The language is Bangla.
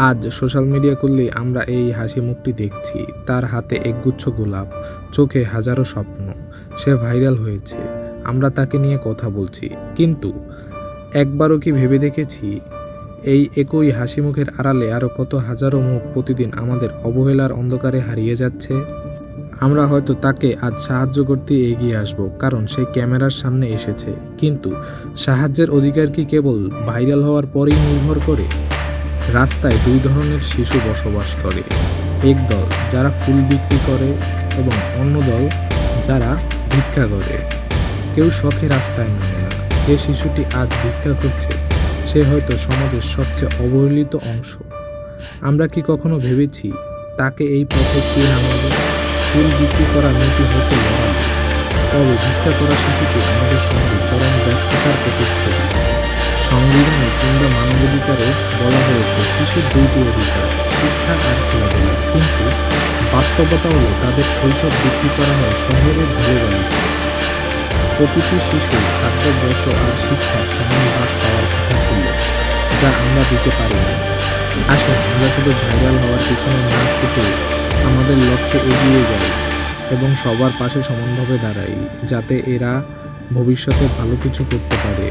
আজ সোশ্যাল মিডিয়া খুললেই আমরা এই হাসি মুখটি দেখছি। তার হাতে একগুচ্ছ গোলাপ, চোখে হাজারো স্বপ্ন। সে ভাইরাল হয়েছে, আমরা তাকে নিয়ে কথা বলছি। কিন্তু একবারও কি ভেবে দেখেছি এই একই হাসি মুখের আড়ালে আরও কত হাজারো মুখ প্রতিদিন আমাদের অবহেলার অন্ধকারে হারিয়ে যাচ্ছে? আমরা হয়তো তাকে আজ সাহায্য করতে এগিয়ে আসব, কারণ সে ক্যামেরার সামনে এসেছে। কিন্তু সাহায্যের অধিকার কি কেবল ভাইরাল হওয়ার পরেই নির্ভর করে? রাস্তায় দুই ধরনের শিশু বসবাস করে, এক দল যারা ফুল বিক্রি করে এবং অন্য দল যারা ভিক্ষা করে। কেউ শখে রাস্তায় নামে না। যে শিশুটি আজ ভিক্ষা করছে সে হয়তো সমাজের সবচেয়ে অবহেলিত অংশ। আমরা কি কখনো ভেবেছি তাকে এই পথে কে নামাবে? ফুল বিক্রি করা নীতি হতে লড়াই, তবে ভিক্ষা করা শিশুটি আমাদের সঙ্গে চরম ব্যর্থতার প্রতিচ্ছবি। সংবিধানে কিংবা মানবাধিকারে বলা হয়েছে শিশুর দুইটি অধিকার, শিক্ষা আর খেলাধুলা। কিন্তু বাস্তবতা হলো তাদের শৈশব বিক্রি করা হয় শহরের ধুলোবালিতে। প্রতিটি শিশুর খাদ্য, বস্ত্র আর শিক্ষার সমান ভাগ পাওয়ার কথা ছিল, যা আমরা দিতে পারি না। আসুন আমরা শুধু ভাইরাল হওয়ার পিছনে না ছুটে আমাদের লক্ষ্যে এগিয়ে যাই এবং সবার পাশে সমানভাবে দাঁড়াই, যাতে এরা ভবিষ্যতে ভালো কিছু করতে পারে।